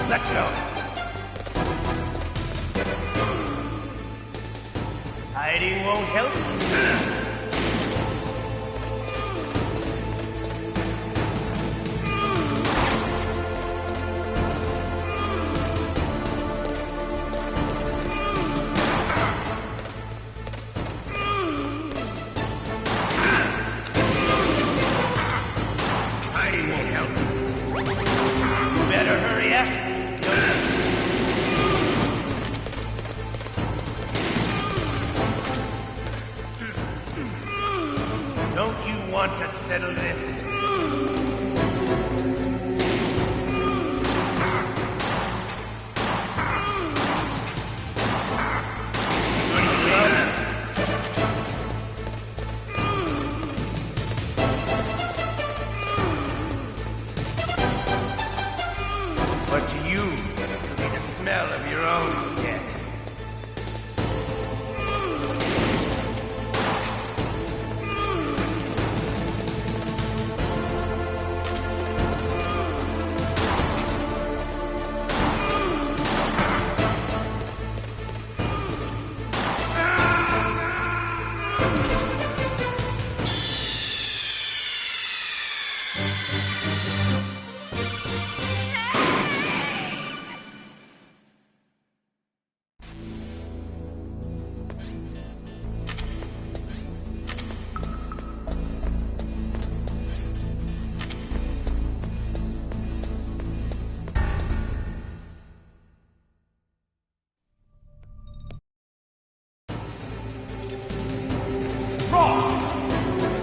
Let's go. Hiding won't help you. Don't you want to settle this? But to you, it'll be the smell of your own death.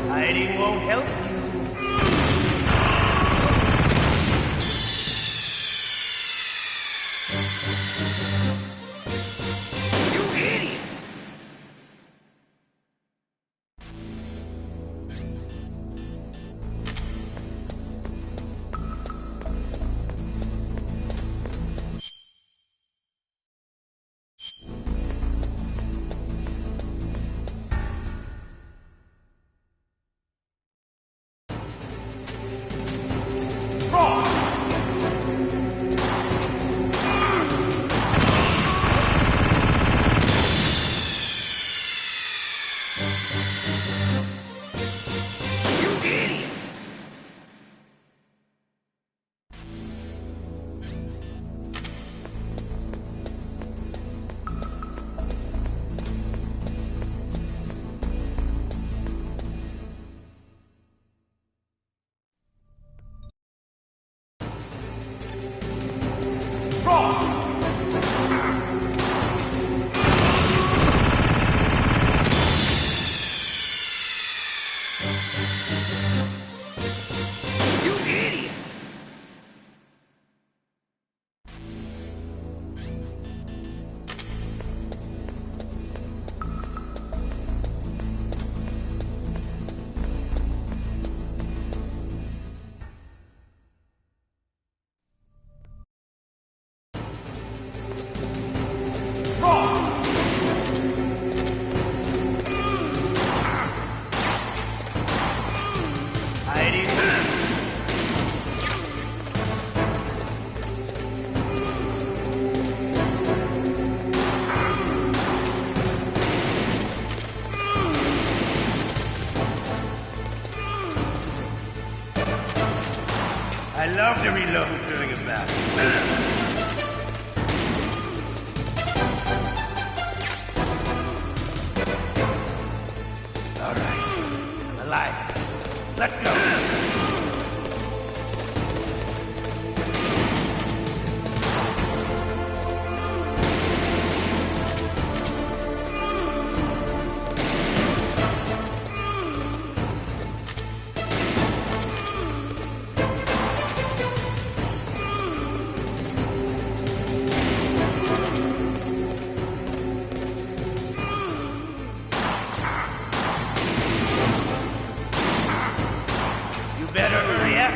Hiding won't help you. You idiot! I love the reload during a battle. All right, I'm alive. Let's go. Better hurry up.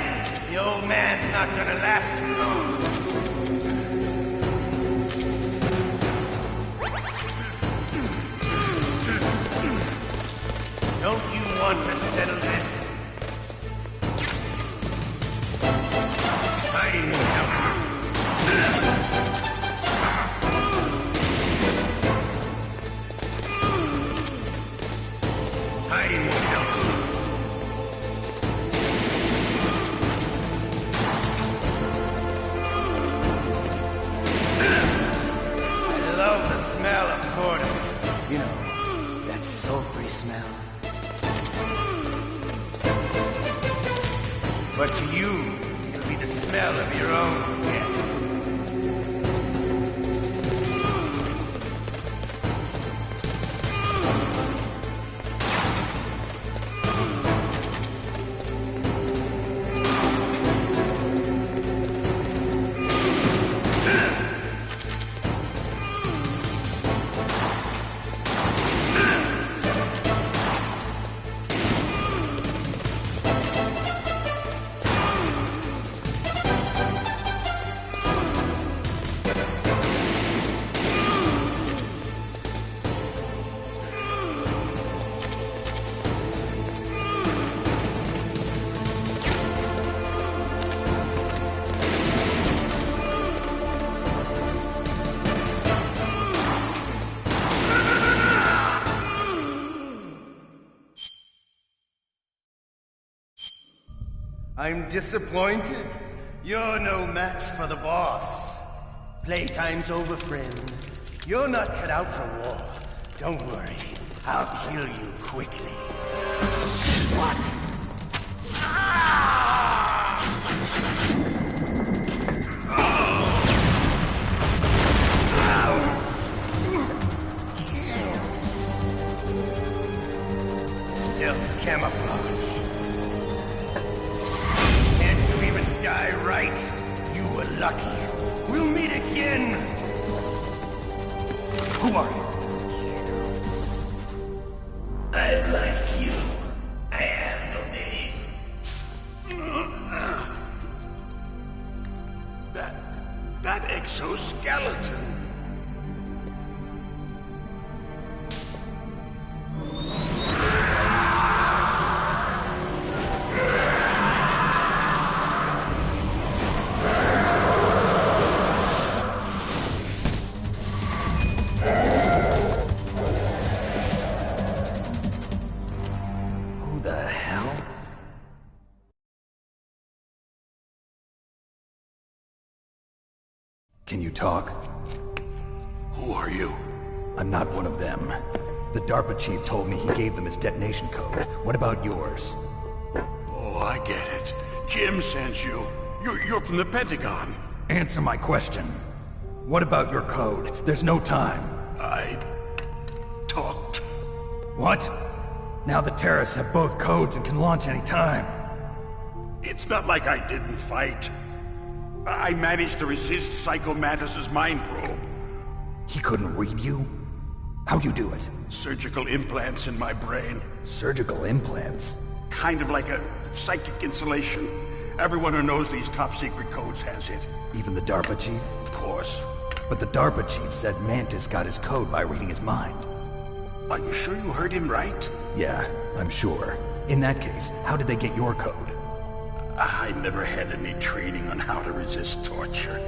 The old man's not gonna last too long. Don't you want to settle this? Hiding won't help you. But to you, it'll be the smell of your own death. I'm disappointed. You're no match for the boss. Playtime's over, friend. You're not cut out for war. Don't worry. I'll kill you quickly. What? Ah! Stealth camouflage. Die right. You were lucky. We'll meet again. Who are you? I'm like you. I have no name. That exoskeleton. Can you talk? Who are you? I'm not one of them. The DARPA chief told me he gave them his detonation code. What about yours? Oh, I get it. Jim sent you. You're from the Pentagon. Answer my question. What about your code? There's no time. I talked. What? Now the terrorists have both codes and can launch any time. It's not like I didn't fight. I managed to resist Psycho Mantis's mind probe. He couldn't read you? How'd you do it? Surgical implants in my brain. Surgical implants? Kind of like a psychic insulation. Everyone who knows these top-secret codes has it. Even the DARPA chief? Of course. But the DARPA chief said Mantis got his code by reading his mind. Are you sure you heard him right? Yeah, I'm sure. In that case, how did they get your code? I never had any training on how to resist torture.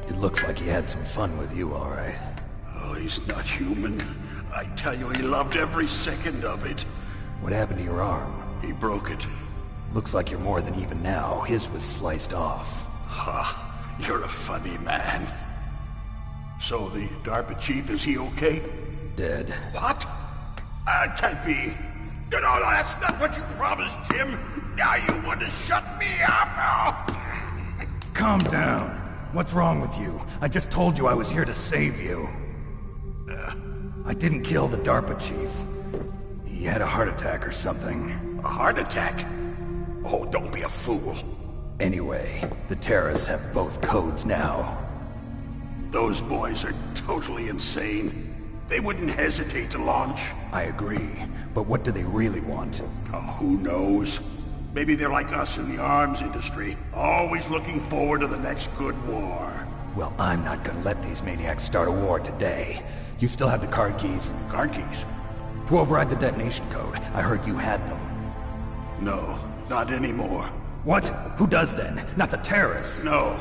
It looks like he had some fun with you, all right. Oh, he's not human. I tell you, he loved every second of it. What happened to your arm? He broke it. Looks like you're more than even now. His was sliced off. Ha, you're a funny man. So the DARPA chief, is he okay? Dead. What? Can't be. No, that's not what you promised, Jim. Now you want to shut me up? Calm down. What's wrong with you? I just told you I was here to save you. I didn't kill the DARPA chief. He had a heart attack or something. A heart attack? Oh, don't be a fool. Anyway, the terrorists have both codes now. Those boys are totally insane. They wouldn't hesitate to launch. I agree, but what do they really want? Oh, who knows? Maybe they're like us in the arms industry, always looking forward to the next good war. Well, I'm not gonna let these maniacs start a war today. You still have the card keys? Card keys? To override the detonation code. I heard you had them. No, not anymore. What? Who does then? Not the terrorists? No,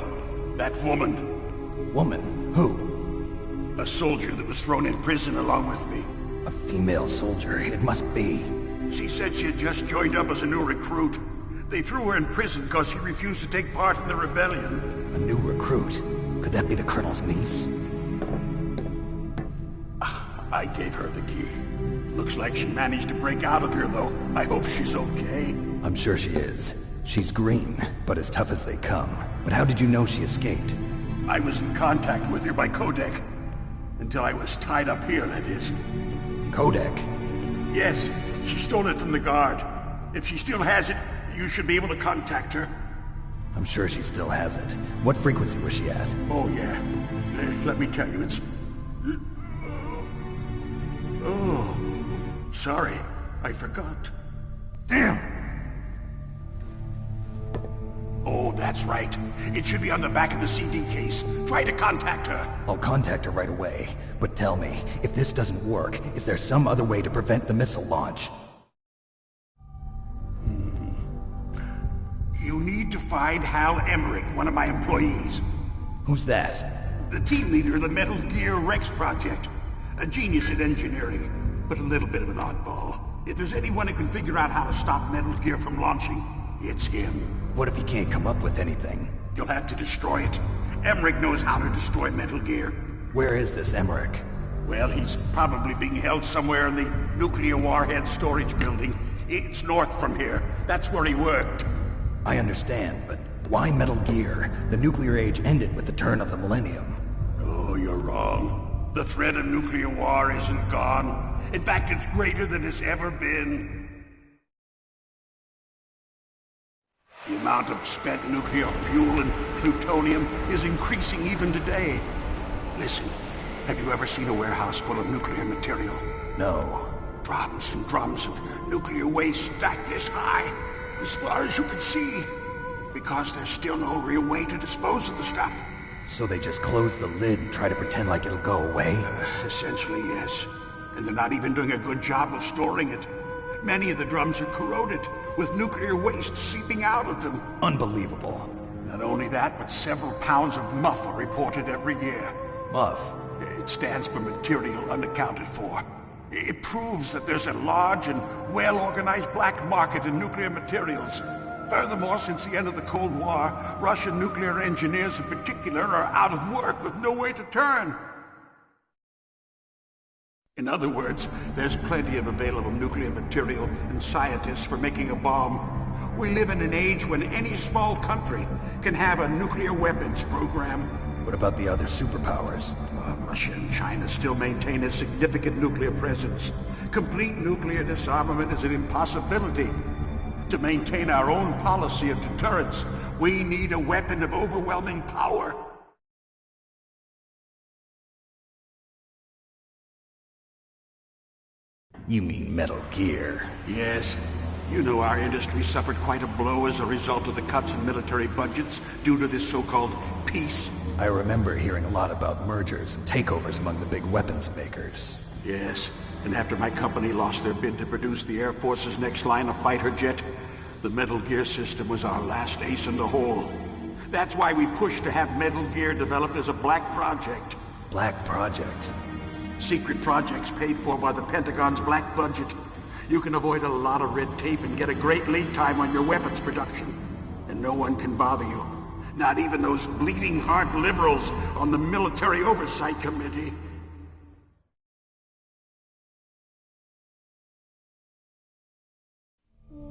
that woman. Woman? Who? A soldier that was thrown in prison along with me. A female soldier, it must be. She said she had just joined up as a new recruit. They threw her in prison because she refused to take part in the rebellion. A new recruit? Could that be the Colonel's niece? I gave her the key. Looks like she managed to break out of here, though. I hope she's okay. I'm I'm sure she is. She's green, but as tough as they come. But how did you know she escaped? I was in contact with her by codec. Until I was tied up here, that is. Codec? Yes, she stole it from the guard. If she still has it, you should be able to contact her. I'm sure she still has it. What frequency was she at? Oh, yeah. Let me tell you, it's... Oh, sorry. I forgot. Damn! Oh, that's right. It should be on the back of the CD case. Try to contact her. I'll contact her right away. But tell me, if this doesn't work, is there some other way to prevent the missile launch? You need to find Hal Emmerich, one of my employees. Who's that? The team leader of the Metal Gear Rex project. A genius at engineering, but a little bit of an oddball. If there's anyone who can figure out how to stop Metal Gear from launching, it's him. What if he can't come up with anything? You'll have to destroy it. Emmerich knows how to destroy Metal Gear. Where is this Emmerich? Well, he's probably being held somewhere in the nuclear warhead storage building. It's north from here. That's where he worked. I understand, but why Metal Gear? The nuclear age ended with the turn of the millennium. Oh, you're wrong. The threat of nuclear war isn't gone. In fact, it's greater than it's ever been. The amount of spent nuclear fuel and plutonium is increasing even today. Listen, have you ever seen a warehouse full of nuclear material? No. Drums and drums of nuclear waste stacked this high, as far as you can see, because there's still no real way to dispose of the stuff. So they just close the lid and try to pretend like it'll go away? Essentially, yes. And they're not even doing a good job of storing it. Many of the drums are corroded, with nuclear waste seeping out of them. Unbelievable. Not only that, but several pounds of MUF are reported every year. MUF? It stands for material unaccounted for. It proves that there's a large and well-organized black market in nuclear materials. Furthermore, since the end of the Cold War, Russian nuclear engineers in particular are out of work with no way to turn. In other words, there's plenty of available nuclear material and scientists for making a bomb. We live in an age when any small country can have a nuclear weapons program. What about the other superpowers? Russia and China still maintain a significant nuclear presence. Complete nuclear disarmament is an impossibility. To maintain our own policy of deterrence, we need a weapon of overwhelming power. You mean Metal Gear? Yes. You know our industry suffered quite a blow as a result of the cuts in military budgets due to this so-called peace. I remember hearing a lot about mergers and takeovers among the big weapons makers. Yes, and after my company lost their bid to produce the Air Force's next line of fighter jet, the Metal Gear system was our last ace in the hole. That's why we pushed to have Metal Gear developed as a black project. Black project? Secret projects paid for by the Pentagon's black budget. You can avoid a lot of red tape and get a great lead time on your weapons production. And no one can bother you. Not even those bleeding heart liberals on the Military Oversight Committee.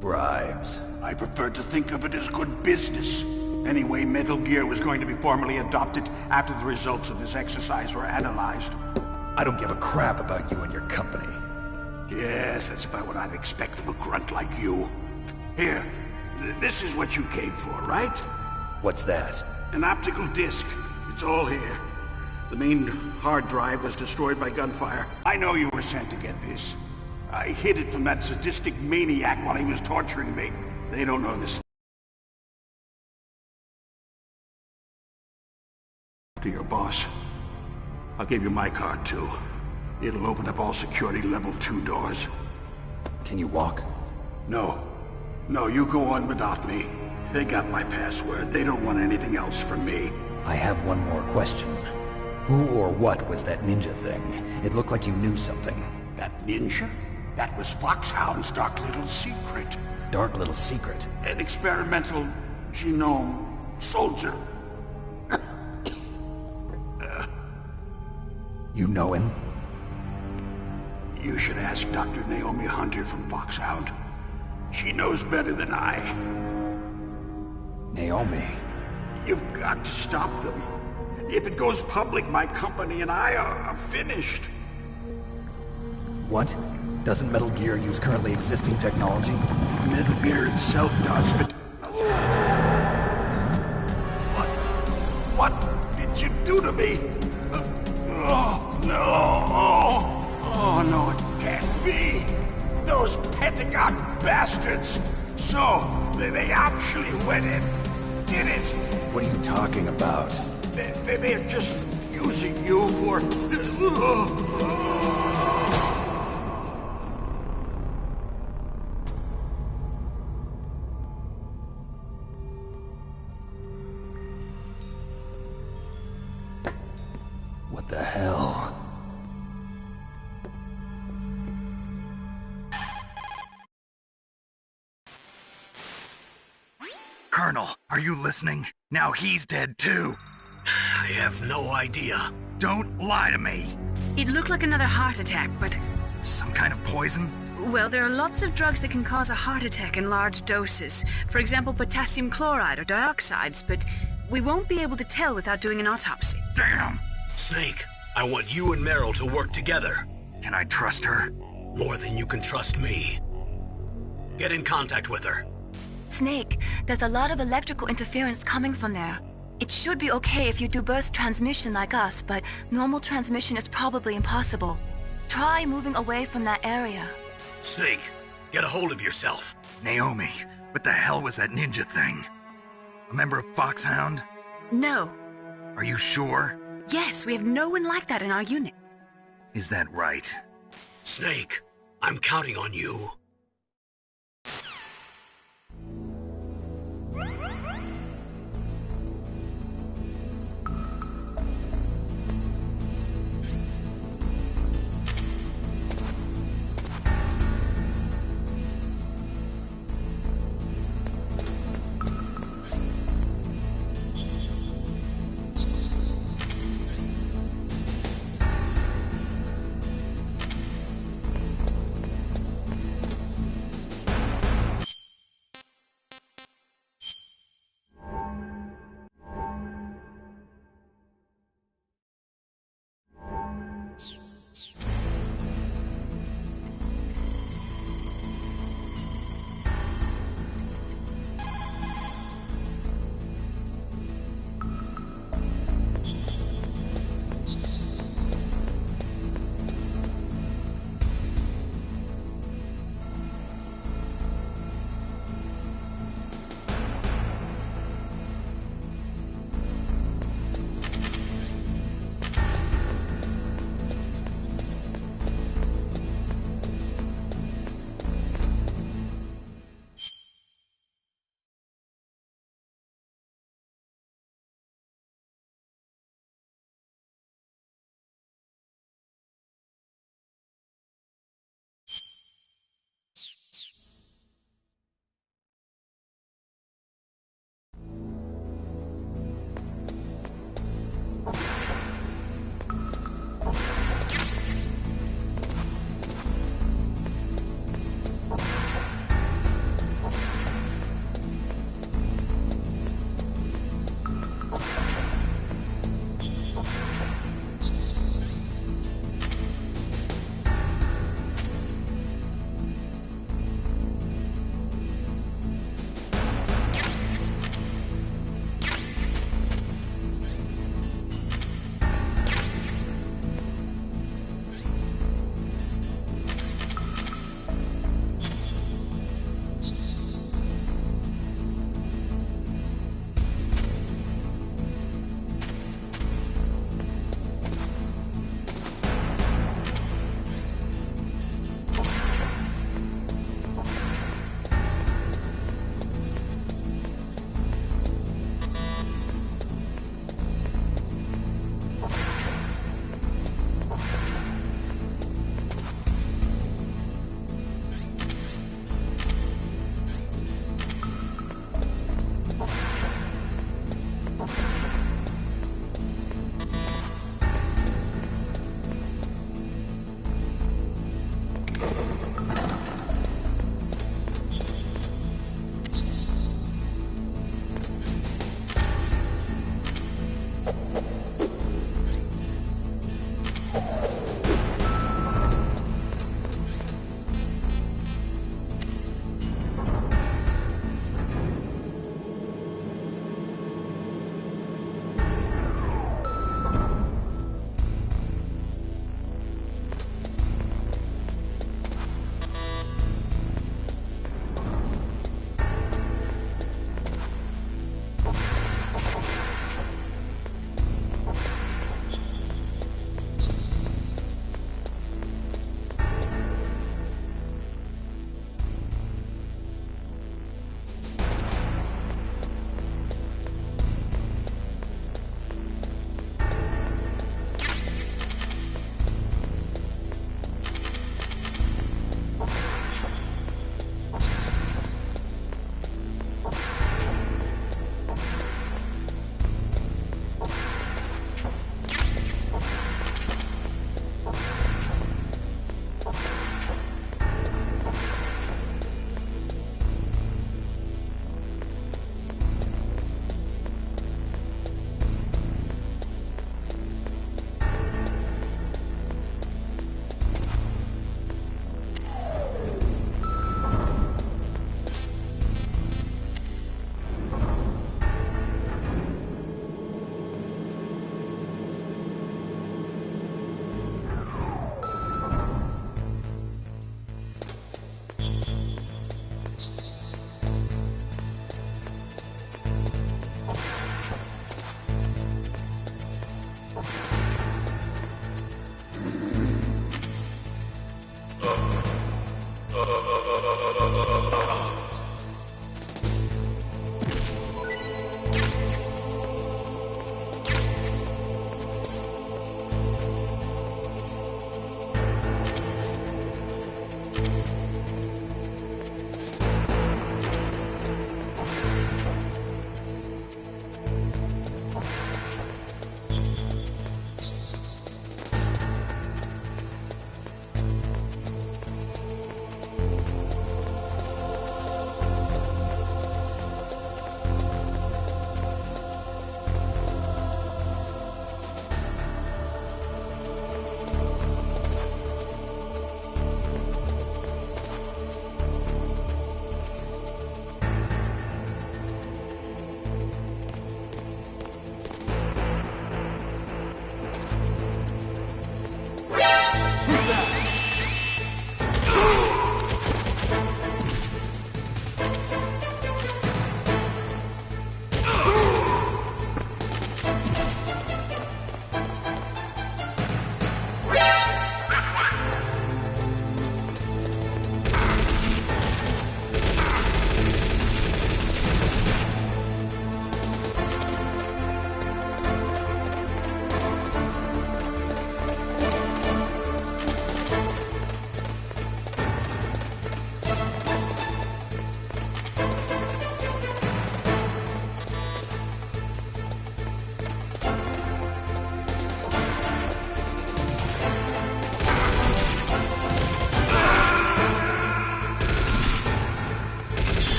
Bribes. I prefer to think of it as good business. Anyway, Metal Gear was going to be formally adopted after the results of this exercise were analyzed. I don't give a crap about you and your company. Yes, that's about what I'd expect from a grunt like you. Here, this is what you came for, right? What's that? An optical disc. It's all here. The main hard drive was destroyed by gunfire. I know you were sent to get this. I hid it from that sadistic maniac while he was torturing me. They don't know this. To your boss. I'll give you my card, too. It'll open up all security level 2 doors. Can you walk? No. No, you go on without me. They got my password. They don't want anything else from me. I have one more question. Who or what was that ninja thing? It looked like you knew something. That ninja? That was Foxhound's dark little secret. Dark little secret? An experimental genome soldier. You know him? You should ask Dr. Naomi Hunter from Foxhound. She knows better than I. Naomi. You've got to stop them. If it goes public, my company and I are finished. What? Doesn't Metal Gear use currently existing technology? Metal Gear itself does, but... What did you do to me? Oh, no. Oh, no, it can't be. Those Pentagon bastards. So, they actually went and did it. What are you talking about? They're just using you for... What the hell? Colonel, are you listening? Now he's dead too. I have no idea. Don't lie to me. It looked like another heart attack, but... Some kind of poison? Well, there are lots of drugs that can cause a heart attack in large doses. For example, potassium chloride or dioxides, but we won't be able to tell without doing an autopsy. Damn! Snake, I want you and Meryl to work together. Can I trust her? More than you can trust me. Get in contact with her. Snake, there's a lot of electrical interference coming from there. It should be okay if you do burst transmission like us, but normal transmission is probably impossible. Try moving away from that area. Snake, get a hold of yourself. Naomi, what the hell was that ninja thing? A member of Foxhound? No. Are you sure? Yes, we have no one like that in our unit. Is that right? Snake, I'm counting on you.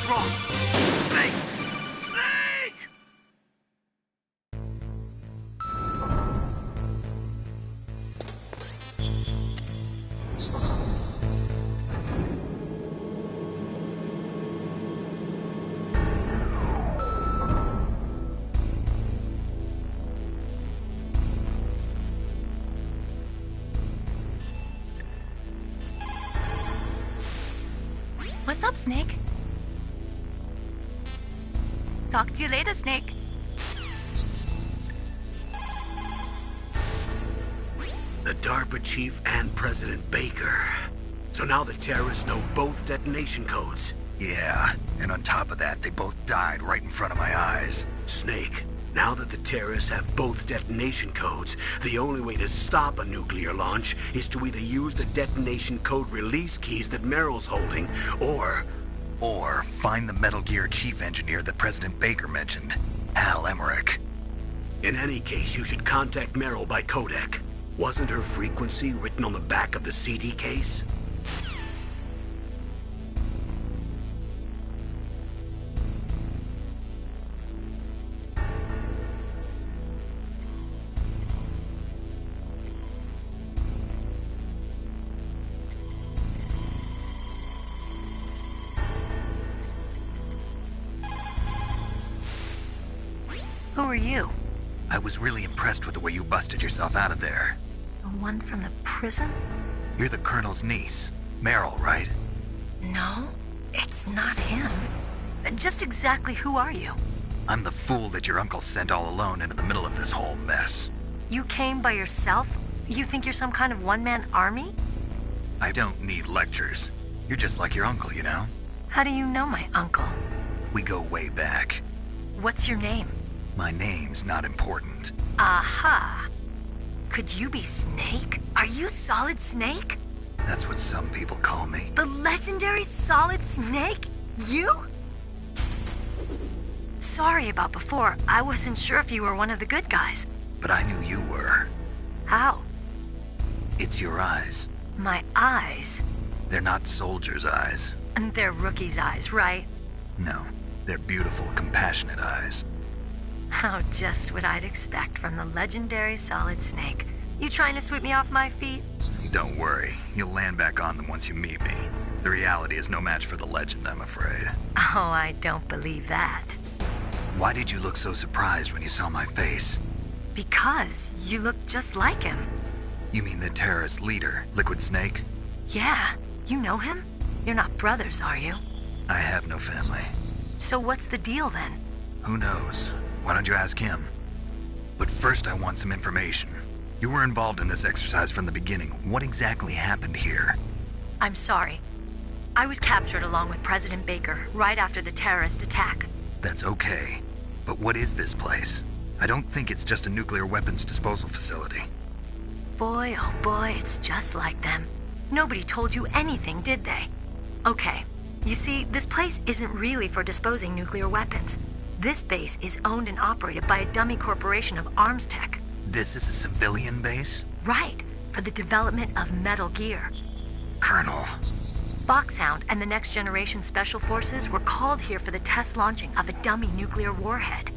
What's wrong? Snake! Snake! What's up, Snake? Talk to you later, Snake. The DARPA chief and President Baker. So now the terrorists know both detonation codes. Yeah, and on top of that, they both died right in front of my eyes. Snake, now that the terrorists have both detonation codes, the only way to stop a nuclear launch is to either use the detonation code release keys that Meryl's holding, or find the Metal Gear chief engineer that President Baker mentioned, Hal Emmerich. in any case, you should contact Meryl by codec. Wasn't her frequency written on the back of the CD case? Who are you? I was really impressed with the way you busted yourself out of there. The one from the prison? You're the Colonel's niece, Meryl, right? No, it's not him. Just exactly who are you? I'm the fool that your uncle sent all alone into the middle of this whole mess. You came by yourself? You think you're some kind of one-man army? I don't need lectures. You're just like your uncle, you know? How do you know my uncle? We go way back. What's your name? My name's not important. Aha! Could you be Snake? Are you Solid Snake? That's what some people call me. The legendary Solid Snake? You? Sorry about before. I wasn't sure if you were one of the good guys. But I knew you were. How? It's your eyes. My eyes? They're not soldiers' eyes. And they're rookies' eyes, right? No, they're beautiful, compassionate eyes. Oh, just what I'd expect from the legendary Solid Snake. You trying to sweep me off my feet? Don't worry, you'll land back on them once you meet me. The reality is no match for the legend, I'm afraid. Oh, I don't believe that. Why did you look so surprised when you saw my face? Because you look just like him. You mean the terrorist leader, Liquid Snake? Yeah, you know him? You're not brothers, are you? I have no family. So what's the deal then? Who knows? Why don't you ask him? But first I want some information. You were involved in this exercise from the beginning. What exactly happened here? I'm sorry. I was captured along with President Baker right after the terrorist attack. That's okay. But what is this place? I don't think it's just a nuclear weapons disposal facility. Boy, oh boy, it's just like them. Nobody told you anything, did they? Okay, you see, this place isn't really for disposing nuclear weapons. This base is owned and operated by a dummy corporation of arms tech. This is a civilian base? Right, for the development of Metal Gear. Colonel. Foxhound and the Next Generation Special Forces were called here for the test launching of a dummy nuclear warhead.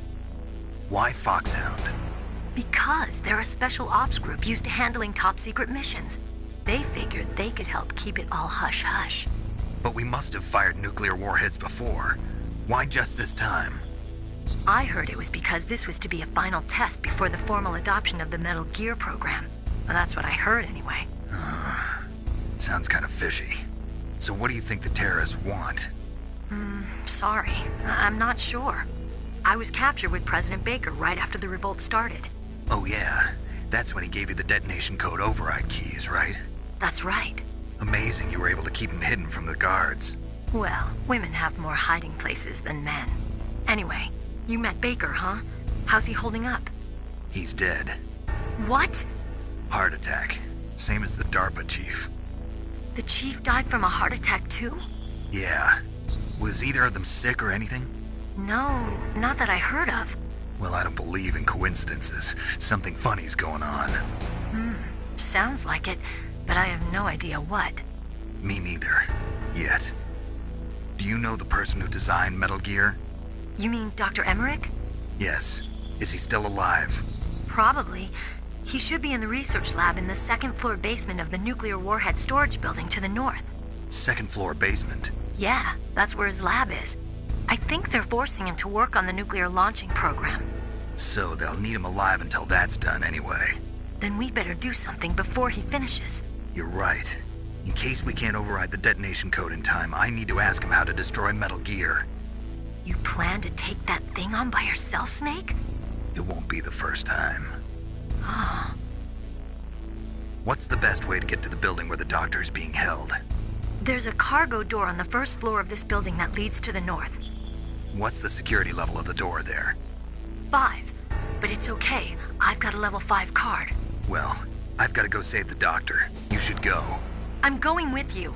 Why Foxhound? Because they're a special ops group used to handling top-secret missions. They figured they could help keep it all hush-hush. But we must have fired nuclear warheads before. Why just this time? I heard it was because this was to be a final test before the formal adoption of the Metal Gear program. Well, that's what I heard anyway. Sounds kind of fishy. So what do you think the terrorists want? Sorry. I'm not sure. I was captured with President Baker right after the revolt started. Oh yeah, that's when he gave you the detonation code override keys, right? That's right. Amazing you were able to keep him hidden from the guards. Well, women have more hiding places than men. Anyway, you met Baker, huh? How's he holding up? He's dead. What? Heart attack. Same as the DARPA chief. The chief died from a heart attack too? Yeah. Was either of them sick or anything? No, not that I heard of. Well, I don't believe in coincidences. Something funny's going on. Sounds like it, but I have no idea what. Me neither. Yet. Do you know the person who designed Metal Gear? You mean Dr. Emmerich? Yes. Is he still alive? Probably. He should be in the research lab in the second floor basement of the nuclear warhead storage building to the north. Second floor basement? Yeah, that's where his lab is. I think they're forcing him to work on the nuclear launching program. So they'll need him alive until that's done anyway. Then we better do something before he finishes. You're right. In case we can't override the detonation code in time, I need to ask him how to destroy Metal Gear. You plan to take that thing on by yourself, Snake? It won't be the first time. Oh. What's the best way to get to the building where the doctor is being held? There's a cargo door on the first floor of this building that leads to the north. What's the security level of the door there? 5. But it's okay. I've got a level 5 card. Well, I've got to go save the doctor. You should go. I'm going with you.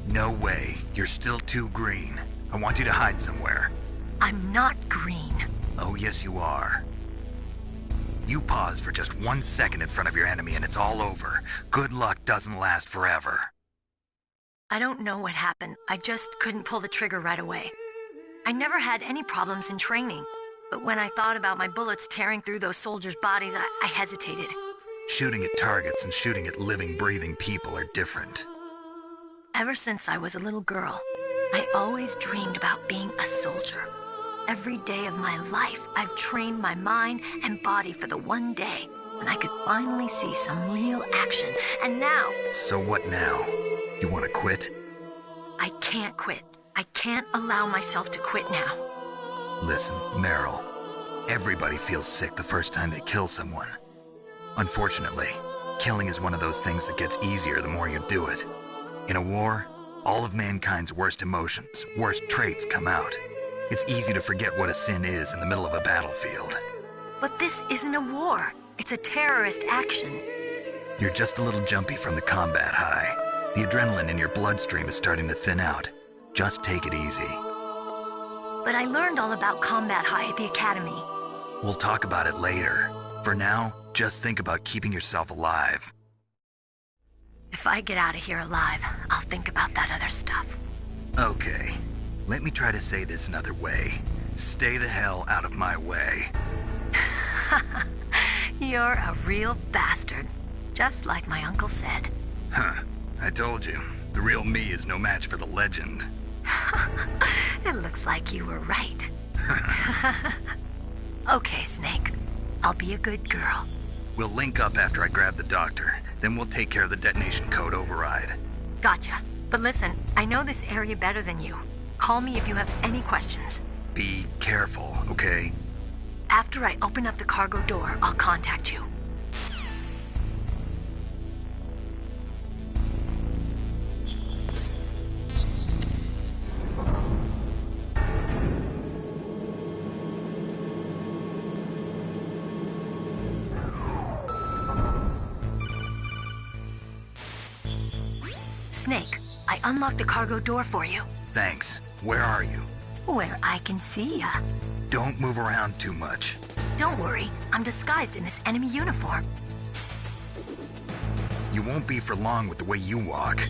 No way. You're still too green. I want you to hide somewhere. I'm not green. Oh, yes, you are. You pause for just 1 second in front of your enemy and it's all over. Good luck doesn't last forever. I don't know what happened. I just couldn't pull the trigger right away. I never had any problems in training, but when I thought about my bullets tearing through those soldiers' bodies, I hesitated. Shooting at targets and shooting at living, breathing people are different. Ever since I was a little girl, I always dreamed about being a soldier. Every day of my life, I've trained my mind and body for the one day when I could finally see some real action, and now... So what now? You want to quit? I can't quit. I can't allow myself to quit now. Listen, Meryl, everybody feels sick the first time they kill someone. Unfortunately, killing is one of those things that gets easier the more you do it. In a war, all of mankind's worst emotions, worst traits come out. It's easy to forget what a sin is in the middle of a battlefield. But this isn't a war. It's a terrorist action. You're just a little jumpy from the combat high. The adrenaline in your bloodstream is starting to thin out. Just take it easy. But I learned all about combat high at the academy. We'll talk about it later. For now, just think about keeping yourself alive. If I get out of here alive, I'll think about that other stuff. Okay. Let me try to say this another way. Stay the hell out of my way. You're a real bastard. Just like my uncle said. Huh. I told you. The real me is no match for the legend. It looks like you were right. Okay, Snake. I'll be a good girl. We'll link up after I grab the doctor. Then we'll take care of the detonation code override. Gotcha. But listen, I know this area better than you. Call me if you have any questions. Be careful, okay? After I open up the cargo door, I'll contact you. Snake, I unlocked the cargo door for you. Thanks. Where are you? Where I can see ya. Don't move around too much. Don't worry, I'm disguised in this enemy uniform. You won't be for long with the way you walk.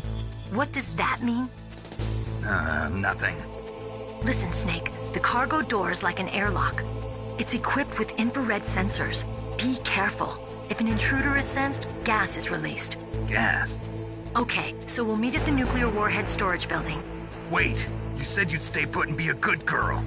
What does that mean? Nothing. Listen, Snake, the cargo door is like an airlock. It's equipped with infrared sensors. Be careful. If an intruder is sensed, gas is released. Gas? Okay, so we'll meet at the nuclear warhead storage building. Wait, you said you'd stay put and be a good girl.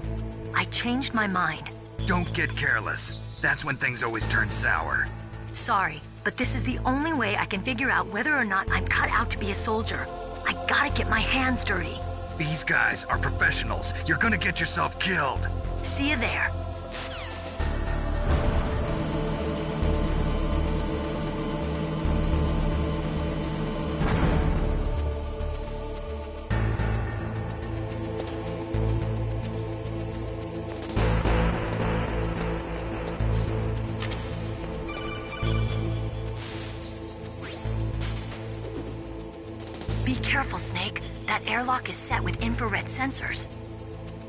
I changed my mind. Don't get careless. That's when things always turn sour. Sorry, but this is the only way I can figure out whether or not I'm cut out to be a soldier. I gotta get my hands dirty. These guys are professionals. You're gonna get yourself killed. See you there. Be careful, Snake. That airlock is set with infrared sensors.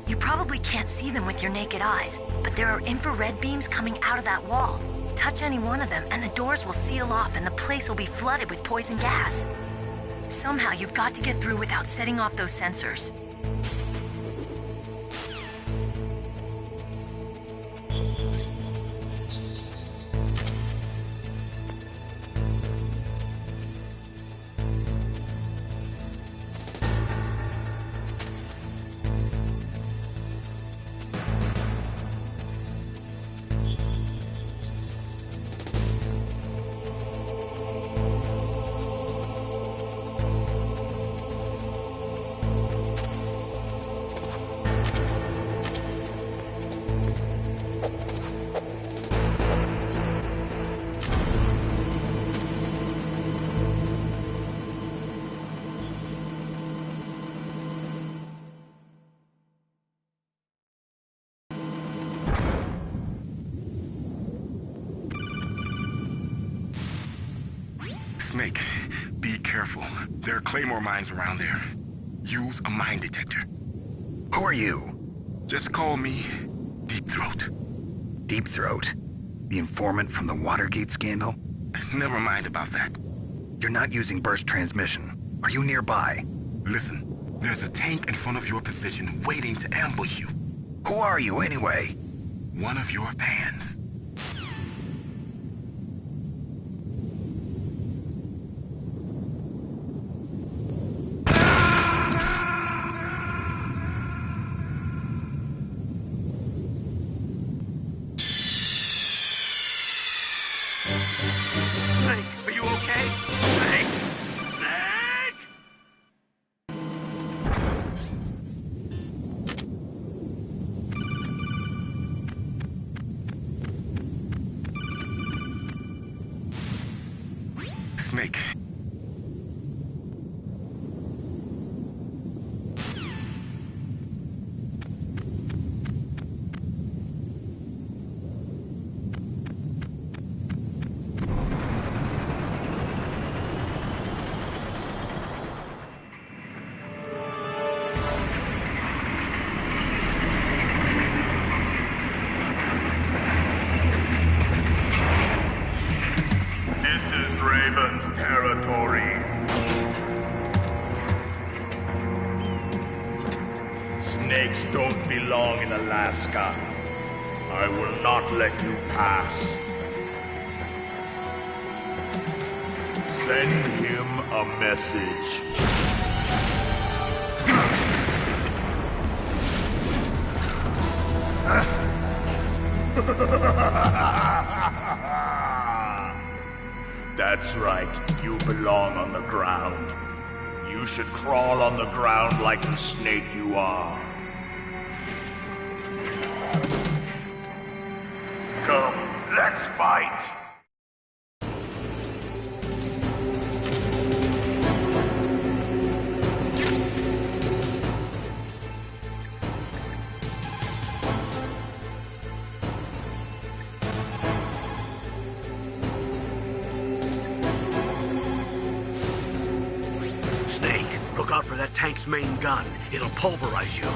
You probably can't see them with your naked eyes, but there are infrared beams coming out of that wall. Touch any one of them and the doors will seal off and the place will be flooded with poison gas. Somehow you've got to get through without setting off those sensors. Snake, be careful. There are Claymore mines around there. Use a mine detector. Who are you? Just call me Deep Throat. Deep Throat? The informant from the Watergate scandal? Never mind about that. You're not using burst transmission. Are you nearby? Listen, there's a tank in front of your position waiting to ambush you. Who are you anyway? One of your fans. Snake, are you okay? Snake! Snake! Snake. Snakes don't belong in Alaska. I will not let you pass. Send him a message. That's right, you belong on the ground. You should crawl on the ground like the snake you are. Come, let's fight! Look out for that tank's main gun. It'll pulverize you.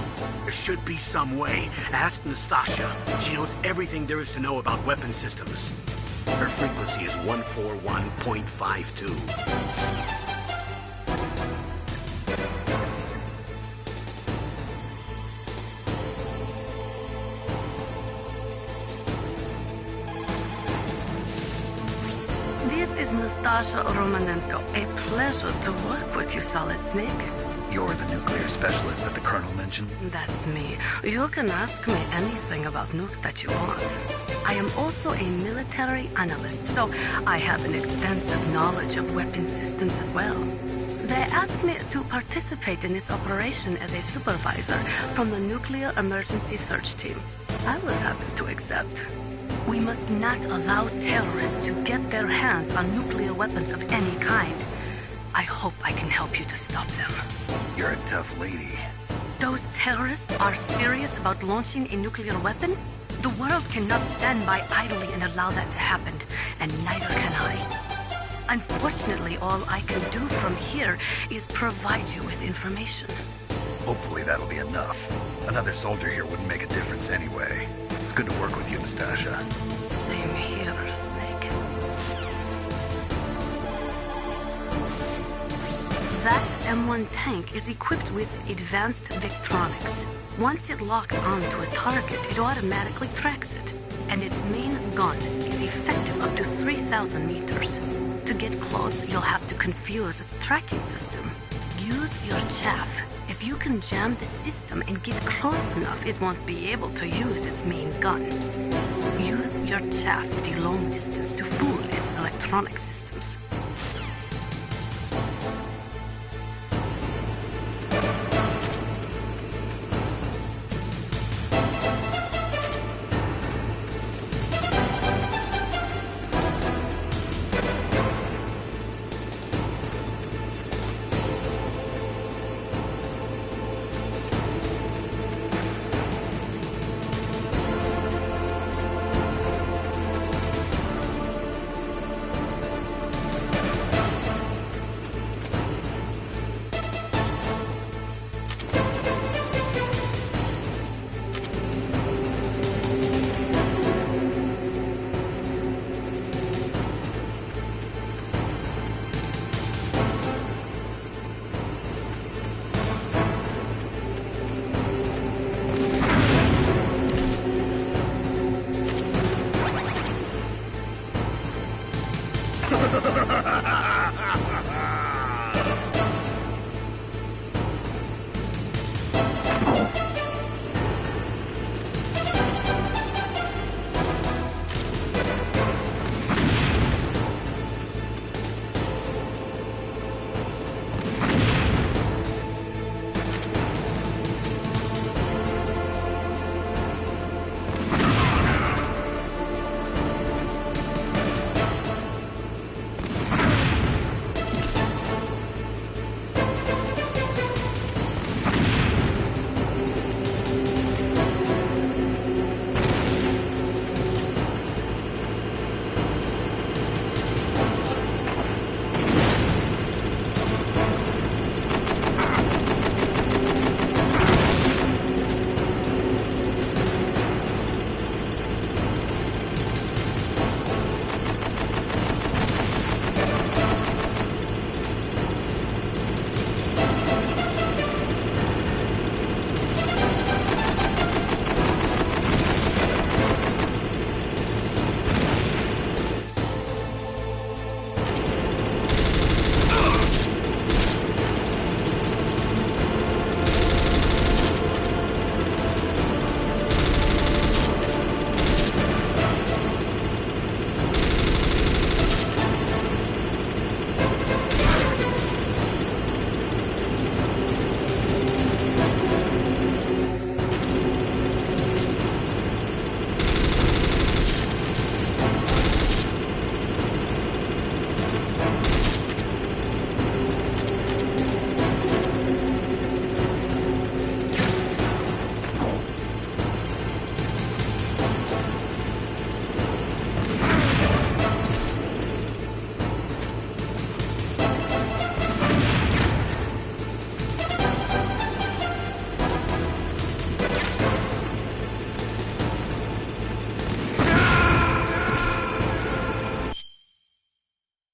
There should be some way. Ask Nastasha. She knows everything there is to know about weapon systems. Her frequency is 141.52. This is Nastasha Romanenko. A pleasure to work with you, Solid Snake. You're the nuclear specialist that the Colonel mentioned? That's me. You can ask me anything about nukes that you want. I am also a military analyst, so I have an extensive knowledge of weapon systems as well. They asked me to participate in this operation as a supervisor from the Nuclear Emergency Search Team. I was happy to accept. We must not allow terrorists to get their hands on nuclear weapons of any kind. I hope I can help you to stop them. You're a tough lady. Those terrorists are serious about launching a nuclear weapon? The world cannot stand by idly and allow that to happen, and neither can I. Unfortunately, all I can do from here is provide you with information. Hopefully that'll be enough. Another soldier here wouldn't make a difference anyway. It's good to work with you, Nastasha. Same here, Snake. That M1 tank is equipped with advanced Victronics. Once it locks onto a target, it automatically tracks it. and its main gun is effective up to 3,000 meters. To get close, you'll have to confuse its tracking system. Use your chaff. If you can jam the system and get close enough, it won't be able to use its main gun. Use your chaff at a long distance to fool its electronic systems.